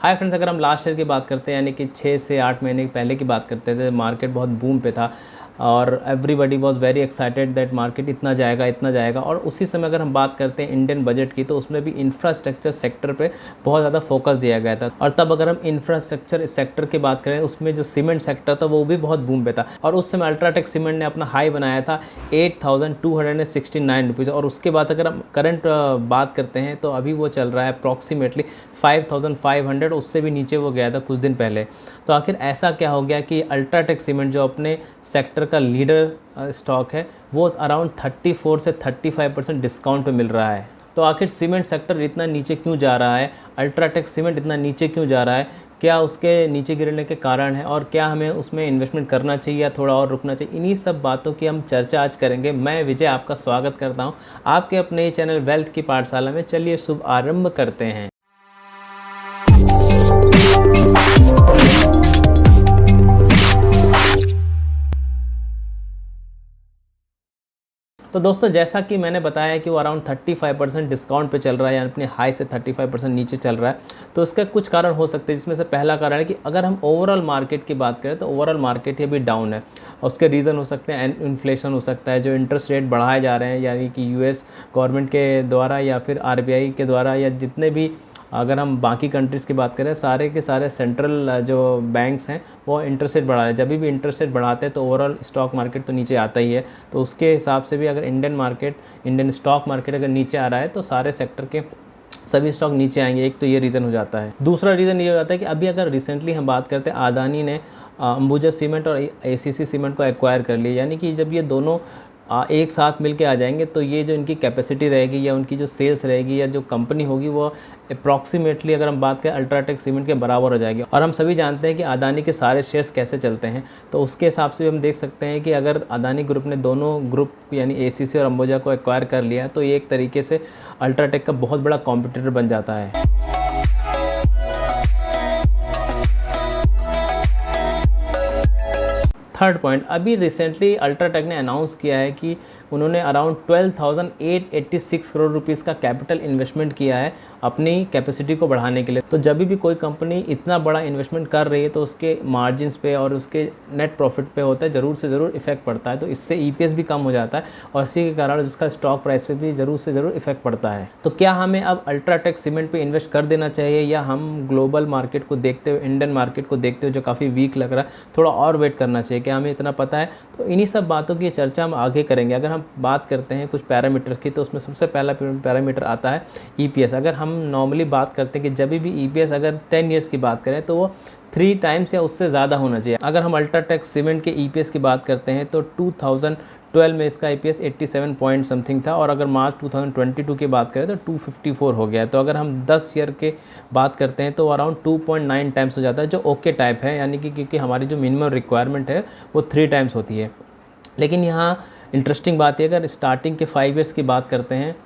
Hi friends, अगर हम last year की बात करते हैं यानी कि 6 से 8 महीने पहले की बात करते थे, मार्केट बहुत बूम पे था और everybody was very excited that market इतना जाएगा। और उसी समय अगर हम बात करते हैं इंडियन बजट की, तो उसमें भी इंफ्रास्ट्रक्चर सेक्टर पे बहुत ज़्यादा फोकस दिया गया था। और तब अगर हम इंफ्रास्ट्रक्चर सेक्टर की बात करें, उसमें जो सीमेंट सेक्टर था वो भी बहुत बूम पे था। और उस समय अल्ट्राटेक सीमेंट ने अपना हाई बनाया था 8,269 रुपीज़। और उसके बाद अगर हम करंट बात करते हैं तो अभी वो चल रहा है अप्रॉक्सीमेटली 5,500, उससे भी नीचे वो गया था कुछ दिन पहले। तो आखिर ऐसा क्या हो गया कि अल्ट्राटेक सीमेंट जो अपने सेक्टर का लीडर स्टॉक है, वो अराउंड 34 से 35% डिस्काउंट पे मिल रहा है। तो आखिर सीमेंट सेक्टर इतना नीचे क्यों जा रहा है, अल्ट्राटेक सीमेंट इतना नीचे क्यों जा रहा है, क्या उसके नीचे गिरने के कारण है और क्या हमें उसमें इन्वेस्टमेंट करना चाहिए या थोड़ा और रुकना चाहिए, इन्हीं सब बातों की हम चर्चा आज करेंगे। मैं विजय आपका स्वागत करता हूं आपके अपने चैनल वेल्थ की पाठशाला में। चलिए शुभ आरंभ करते हैं। तो दोस्तों, जैसा कि मैंने बताया कि वो अराउंड 35% डिस्काउंट पे चल रहा है, यानी अपने हाई से 35% नीचे चल रहा है। तो उसका कुछ कारण हो सकते हैं, जिसमें से पहला कारण है कि अगर हम ओवरऑल मार्केट की बात करें तो ओवरऑल मार्केट ही अभी डाउन है। उसके रीज़न हो सकते हैं इन्फ्लेशन हो सकता है, जो इंटरेस्ट रेट बढ़ाए जा रहे हैं यानी कि यूएस गवर्नमेंट के द्वारा या फिर आरबीआई के द्वारा, या जितने भी अगर हम बाकी कंट्रीज़ की बात करें, सारे के सारे सेंट्रल जो बैंक्स हैं वो इंटरेस्ट रेट बढ़ा रहे हैं। जब भी इंटरेस्ट रेट बढ़ाते हैं तो ओवरऑल स्टॉक मार्केट तो नीचे आता ही है। तो उसके हिसाब से भी अगर इंडियन स्टॉक मार्केट अगर नीचे आ रहा है तो सारे सेक्टर के सभी स्टॉक नीचे आएंगे। एक तो ये रीज़न हो जाता है। दूसरा रीज़न ये हो जाता है कि अभी अगर रिसेंटली हम बात करते हैं, अदानी ने अंबुजा सीमेंट और एसीसी सीमेंट को एक्वायर कर लिया, यानी कि जब ये दोनों एक साथ मिलके आ जाएंगे तो ये जो इनकी कैपेसिटी रहेगी या उनकी जो सेल्स रहेगी या जो कंपनी होगी, वो अप्रॉक्सीमेटली अगर हम बात करें अल्ट्राटेक सीमेंट के बराबर हो जाएगी। और हम सभी जानते हैं कि अदानी के सारे शेयर्स कैसे चलते हैं, तो उसके हिसाब से भी हम देख सकते हैं कि अगर अदानी ग्रुप ने दोनों ग्रुप यानी एसीसी और अंबुजा को एक्वायर कर लिया है तो ये एक तरीके से अल्ट्राटेक का बहुत बड़ा कॉम्पिटिटर बन जाता है। थर्ड पॉइंट, अभी रिसेंटली अल्ट्राटेक ने अनाउंस किया है कि उन्होंने अराउंड 12,886 करोड़ रुपीज़ का कैपिटल इन्वेस्टमेंट किया है अपनी कैपेसिटी को बढ़ाने के लिए। तो जब भी कोई कंपनी इतना बड़ा इन्वेस्टमेंट कर रही है तो उसके मार्जिन्स पे और उसके नेट प्रॉफिट पे होता है ज़रूर से ज़रूर इफेक्ट पड़ता है। तो इससे ईपीएस भी कम हो जाता है और इसी के कारण जिसका स्टॉक प्राइस पे भी ज़रूर से ज़रूर इफेक्ट पड़ता है। तो क्या हमें अब अल्ट्राटेक सीमेंट पे इन्वेस्ट कर देना चाहिए, या हम ग्लोबल मार्केट को देखते हुए, इंडियन मार्केट को देखते हुए जो काफ़ी वीक लग रहा है, थोड़ा और वेट करना चाहिए? क्या हमें इतना पता है? तो इन्हीं सब बातों की चर्चा हम आगे करेंगे। अगर हम बात करते हैं कुछ पैरामीटर्स की, तो उसमें सबसे पहला पैरामीटर आता है ईपीएस। अगर हम नॉर्मली बात करते हैं कि जब भी ईपीएस अगर 10 ईयर्स की बात करें तो वो 3 टाइम्स या उससे ज़्यादा होना चाहिए। अगर हम अल्ट्राटेक सीमेंट के ईपीएस की बात करते हैं तो 2012 में इसका ईपीएस 87 पॉइंट समथिंग था, और अगर मार्च 2022 की बात करें तो 254 हो गया है। तो अगर हम 10 ईयर के बात करते हैं तो अराउंड 2.9 टाइम्स हो जाता है, जो ओके टाइप है, यानी कि क्योंकि हमारी जो मिनिमम रिक्वायरमेंट है वो 3 टाइम्स होती है। लेकिन यहाँ इंटरेस्टिंग बात है, अगर स्टार्टिंग के 5 ईयर्स की बात करते हैं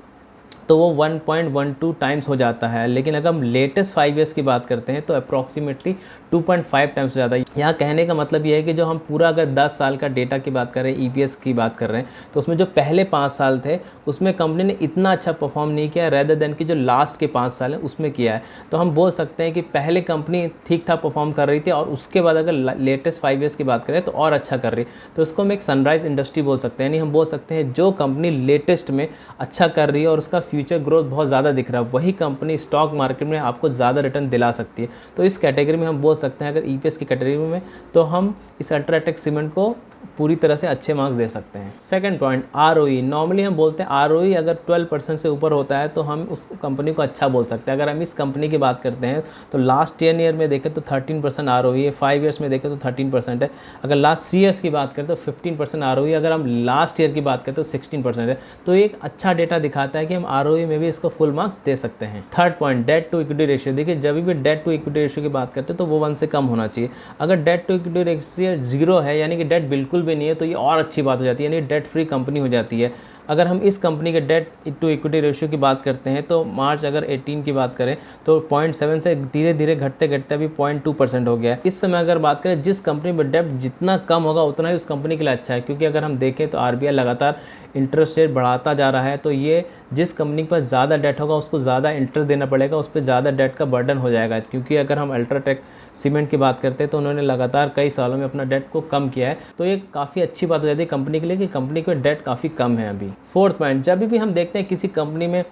तो वो 1.12 टाइम्स हो जाता है। लेकिन अगर हम लेटेस्ट 5 ईयर्स की बात करते हैं तो अप्रॉक्सीमेटली 2.5 टाइम्स हो जाता है। यहाँ कहने का मतलब ये है कि जो हम पूरा अगर 10 साल का डेटा की बात कर रहे हैं, ईपीएस की बात कर रहे हैं, तो उसमें जो पहले 5 साल थे उसमें कंपनी ने इतना अच्छा परफॉर्म नहीं किया रेदर देन कि जो लास्ट के 5 साल हैं उसमें किया है। तो हम बोल सकते हैं कि पहले कंपनी ठीक ठाक परफॉर्म कर रही थी और उसके बाद अगर लेटेस्ट 5 ईयर्स की बात करें तो और अच्छा कर रही है। तो इसको हम एक सनराइज इंडस्ट्री बोल सकते हैं, यानी हम बोल सकते हैं जो कंपनी लेटेस्ट में अच्छा कर रही है और उसका फ्यूचर ग्रोथ बहुत ज़्यादा दिख रहा है, वही कंपनी स्टॉक मार्केट में आपको ज़्यादा रिटर्न दिला सकती है। तो इस कैटेगरी में हम बोल सकते हैं, अगर ईपीएस की कैटेगरी में, तो हम इस अल्ट्राटेक सीमेंट को पूरी तरह से अच्छे मार्क्स दे सकते हैं। Second point, ROE. नॉर्मली हम बोलते हैं आरओई अगर 12% से ऊपर होता है तो हम उस कंपनी को अच्छा बोल सकते हैं। अगर हम इस कंपनी की बात करते हैं तो लास्ट 10 ईयर में देखें तो 13% आरओई है, 5 ईयर्स में देखें तो 13% है। अगर लास्ट 3 ईयर्स की बात करें तो 15% आरओई, अगर हम लास्ट ईयर की बात करें तो 16% है। तो एक अच्छा डेटा दिखाता है कि हम आरओई में भी इसको फुल मार्क दे सकते हैं। Third point, debt to equity ratio. देखिए, जब भी डेट टू इक्विटी रेशियो की बात करते हैं तो वो 1 से कम होना चाहिए। अगर डेट टू इक्विटी रेशियो 0 है, यानी कि डेट बिल्कुल भी नहीं है, तो ये और अच्छी बात हो जाती है, यानी डेट फ्री कंपनी हो जाती है। अगर हम इस कंपनी के डेट टू इक्विटी रेशियो की बात करते हैं तो मार्च अगर 18 की बात करें तो 0.7 से धीरे धीरे घटते घटते अभी 0.2% हो गया है। इस समय अगर बात करें जिस कंपनी में डेट जितना कम होगा उतना ही उस कंपनी के लिए अच्छा है, क्योंकि अगर हम देखें तो आरबीआई लगातार इंटरेस्ट रेट बढ़ाता जा रहा है, तो ये जिस कंपनी के पास ज़्यादा डेट होगा उसको ज़्यादा इंटरेस्ट देना पड़ेगा, उस पर ज़्यादा डेट का बर्डन हो जाएगा। क्योंकि अगर हम अल्ट्राटेक सीमेंट की बात करते हैं तो उन्होंने लगातार कई सालों में अपना डेट को कम किया है, तो ये काफ़ी अच्छी बात हो जाती है कंपनी के लिए कि कंपनी के डेट काफ़ी कम है अभी। फोर्थ पॉइंट, जब भी हम देखते हैं किसी कंपनी में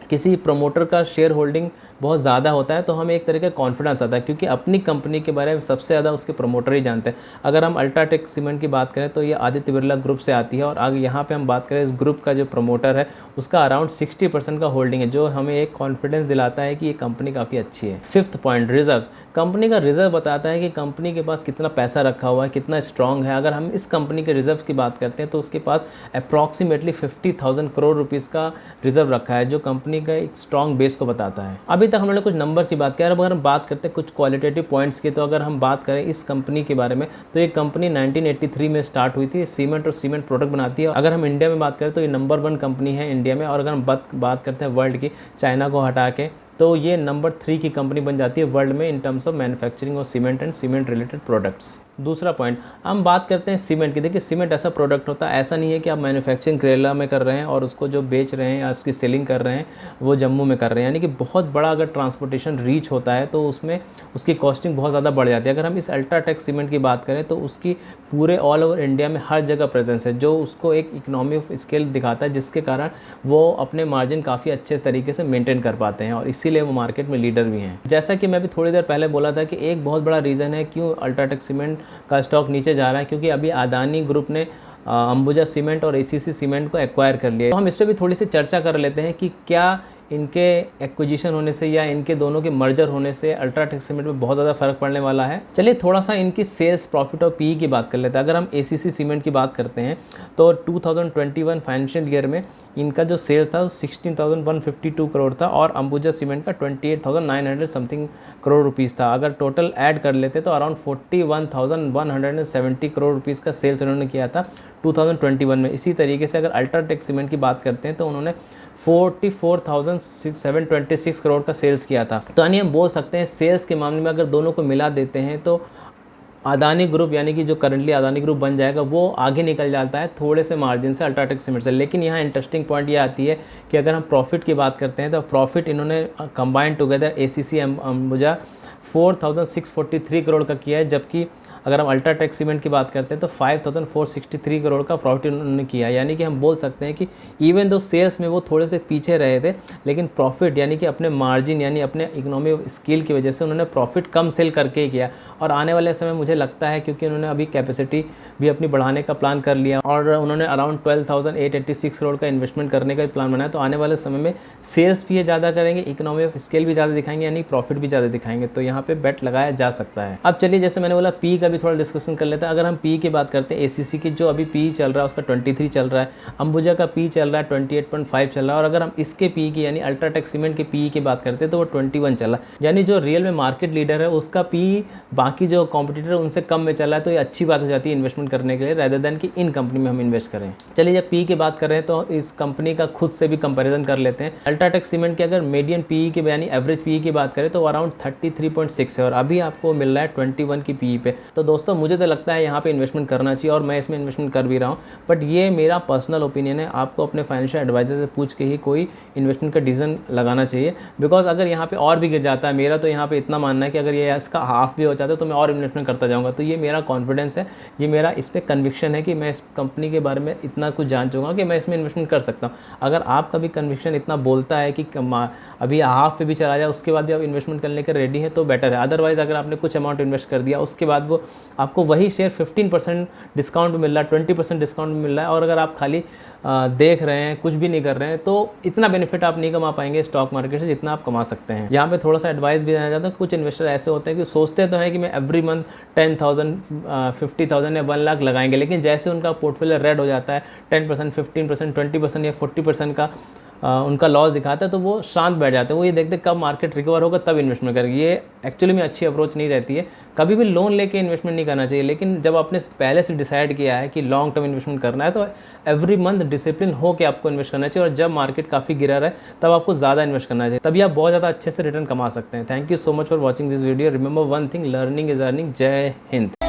किसी प्रमोटर का शेयर होल्डिंग बहुत ज़्यादा होता है तो हमें एक तरह का कॉन्फिडेंस आता है, क्योंकि अपनी कंपनी के बारे में सबसे ज़्यादा उसके प्रमोटर ही जानते हैं। अगर हम अल्ट्राटेक सीमेंट की बात करें तो ये आदित्य बिरला ग्रुप से आती है, और आगे यहाँ पे हम बात करें इस ग्रुप का जो प्रमोटर है उसका अराउंड 60% का होल्डिंग है, जो हमें एक कॉन्फिडेंस दिलाता है कि ये कंपनी काफ़ी अच्छी है। Fifth point, reserve. कंपनी का रिजर्व बताता है कि कंपनी के पास कितना पैसा रखा हुआ है, कितना स्ट्रॉन्ग है। अगर हम इस कंपनी के रिजर्व की बात करते हैं तो उसके पास अप्रॉक्सीमेटली 50,000 करोड़ रुपीज़ का रिजर्व रखा है, जो कंपनी का एक स्ट्रॉन्ग बेस को बताता है। अभी तक हमने कुछ नंबर की बात की, अगर हम बात करते हैं कुछ क्वालिटेटिव पॉइंट्स की, तो अगर हम बात करें इस कंपनी के बारे में तो ये कंपनी 1983 में स्टार्ट हुई थी, सीमेंट और सीमेंट प्रोडक्ट बनाती है। अगर हम इंडिया में बात करें तो ये नंबर 1 कंपनी है इंडिया में, और अगर हम बात करते हैं वर्ल्ड की, चाइना को हटा के, तो ये नंबर 3 की कंपनी बन जाती है वर्ल्ड में in terms of manufacturing of cement and cement related products. दूसरा पॉइंट, हम बात करते हैं सीमेंट की। देखिए सीमेंट ऐसा प्रोडक्ट होता है, ऐसा नहीं है कि आप मैन्युफैक्चरिंग केरला में कर रहे हैं और उसको जो बेच रहे हैं या उसकी सेलिंग कर रहे हैं वो जम्मू में कर रहे हैं, यानी कि बहुत बड़ा अगर ट्रांसपोर्टेशन रीच होता है तो उसमें उसकी कॉस्टिंग बहुत ज़्यादा बढ़ जाती है। अगर हम इस अल्ट्राटेक सीमेंट की बात करें तो उसकी पूरे ऑल ओवर इंडिया में हर जगह प्रेजेंस है, जो उसको एक इकोनॉमी ऑफ स्केल दिखाता है, जिसके कारण वो अपने मार्जिन काफ़ी अच्छे तरीके से मेंटेन कर पाते हैं और इसीलिए वो मार्केट में लीडर भी हैं। जैसा कि मैं भी थोड़ी देर पहले बोला था कि एक बहुत बड़ा रीज़न है क्यों अल्ट्राटेक सीमेंट का स्टॉक नीचे जा रहा है, क्योंकि अभी अदानी ग्रुप ने अंबुजा सीमेंट और एसीसी सीमेंट को एक्वायर कर लिया है। तो हम इस पर भी थोड़ी सी चर्चा कर लेते हैं कि क्या इनके एक्विजिशन होने से या इनके दोनों के मर्जर होने से अल्ट्राटेक सीमेंट में बहुत ज़्यादा फर्क पड़ने वाला है। चलिए थोड़ा सा इनकी सेल्स, प्रॉफिट और पीई की बात कर लेते हैं। अगर हम एसीसी सीमेंट की बात करते हैं तो 2021 फाइनेंशियल ईयर में इनका जो सेल था 16,152 करोड़ था और अंबुजा सीमेंट का 28,900 समथिंग करोड़ रुपीज़ था। अगर टोटल ऐड कर लेते तो अराउंड 41,170 करोड़ रुपीज़ का सेल्स इन्होंने किया था 2021 में। इसी तरीके से अगर अल्ट्राटेक सीमेंट की बात करते हैं तो उन्होंने 44,726 करोड़ का सेल्स किया था। तो यानी हम बोल सकते हैं सेल्स के मामले में अगर दोनों को मिला देते हैं तो अदानी ग्रुप, यानी कि जो करंटली अदानी ग्रुप बन जाएगा, वो आगे निकल जाता है थोड़े से मार्जिन से अल्ट्राटेक सीमेंट से। लेकिन यहाँ इंटरेस्टिंग पॉइंट ये आती है कि अगर हम प्रॉफिट की बात करते हैं तो प्रॉफिट इन्होंने combined together ACC Ambuja 4,643 crore का किया है, जबकि अगर हम अल्ट्राटेक सीमेंट की बात करते हैं तो 5,463 करोड़ का प्रॉफिट उन्होंने किया है। यानी कि हम बोल सकते हैं कि इवन दो सेल्स में वो थोड़े से पीछे रहे थे, लेकिन प्रॉफिट यानी कि अपने मार्जिन यानी अपने इकोनॉमी ऑफ स्केल की वजह से उन्होंने प्रॉफिट कम सेल करके ही किया। और आने वाले समय मुझे लगता है क्योंकि उन्होंने अभी कैपेसिटी भी अपनी बढ़ाने का प्लान कर लिया और उन्होंने अराउंड 12,886 करोड़ का इन्वेस्टमेंट करने का भी प्लान बनाया, तो आने वाले समय में सेल्स भी ये ज़्यादा करेंगे, इकोनॉमी ऑफ स्केल भी ज़्यादा दिखाएंगे, यानी प्रॉफिट भी ज़्यादा दिखाएंगे। तो यहाँ पे बेट लगाया जा सकता है। अब चलिए जैसे मैंने बोला पी का भी थोड़ा डिस्कशन कर लेते हैं। अगर हम पी की बात करते हैं, एसीसी की जो अभी पी चल रहा है उसका 23 चल रहा है, अंबुजा का पी चल रहा है 28.5 चल रहा है, और अगर हम इसके पी की यानी अल्ट्राटेक सीमेंट के पी की बात करते हैं तो वो 21 चल रहा है। यानी जो रियल में मार्केट लीडर है उसका पी बाकी जो कॉम्पिटिटर है उनसे कम में चल रहा है, तो ये अच्छी बात हो जाती है इन्वेस्टमेंट करने के लिए रेदर देन कि इन कंपनी में हम इन्वेस्ट करें। चलिए जब पी की बात कर रहे हैं तो इस कंपनी का खुद से भी कंपेरिजन कर लेते हैं। अल्ट्राटेक सीमेंट की अगर मीडियन पी की यानी एवरेज पी की बात करें तो अराउंड 33.6 है और अभी आपको मिल रहा है 21 की पी पे। तो दोस्तों मुझे तो लगता है यहाँ पे इन्वेस्टमेंट करना चाहिए और मैं इसमें इन्वेस्टमेंट कर भी रहा हूँ, बट ये मेरा पर्सनल ओपिनियन है। आपको अपने फाइनेंशियल एडवाइजर से पूछ के ही कोई इन्वेस्टमेंट का डिसीजन लगाना चाहिए, बिकॉज अगर यहाँ पे और भी गिर जाता है, मेरा तो यहाँ पे इतना मानना है कि अगर ये इसका हाफ भी हो जाता है तो मैं और इन्वेस्टमेंट करता जाऊँगा। तो ये मेरा कॉन्फिडेंस है, ये मेरा इस पर कन्विक्शन है कि मैं इस कंपनी के बारे में इतना कुछ जान चुका कि मैं इसमें इन्वेस्टमेंट कर सकता हूँ। अगर आपका भी कन्विक्शन इतना बोलता है कि अभी हाफ पे भी चला जाए उसके बाद भी आप इन्वेस्टमेंट करने के रेडी हैं तो बेटर है। अदरवाइज अगर आपने कुछ अमाउंट इन्वेस्ट कर दिया उसके बाद वो आपको वही शेयर 15% डिस्काउंट मिल रहा है, 20% डिस्काउंट मिल रहा है, और अगर आप खाली देख रहे हैं, कुछ भी नहीं कर रहे हैं, तो इतना बेनिफिट आप नहीं कमा पाएंगे स्टॉक मार्केट से जितना आप कमा सकते हैं। यहाँ पे थोड़ा सा एडवाइस भी देना चाहता हूँ। कुछ इन्वेस्टर ऐसे होते हैं कि सोचते तो हैं कि मैं एवरी मंथ 10,000, 50,000 या 1 लाख लगाएंगे, लेकिन जैसे उनका पोर्टफोलियो रेड हो जाता है 10%, 15%, 20% या 40% का उनका लॉस दिखाता है तो वो शांत बैठ जाते हैं, वो ये देखते हैं कब मार्केट रिकवर होगा तब इन्वेस्टमेंट करेंगे। ये एक्चुअली में अच्छी अप्रोच नहीं रहती है। कभी भी लोन लेके इन्वेस्टमेंट नहीं करना चाहिए, लेकिन जब आपने पहले से डिसाइड किया है कि लॉन्ग टर्म इन्वेस्टमेंट करना है तो एवरी मंथ डिसिप्लिन हो के आपको इन्वेस्ट करना चाहिए, और जब मार्केट काफ़ी गिरा रहा है तब आपको ज़्यादा इन्वेस्ट करना चाहिए, तभी आप बहुत ज़्यादा अच्छे से रिटर्न कमा सकते हैं। Thank you so much for watching this video. Remember one thing, learning is earning. जय हिंद।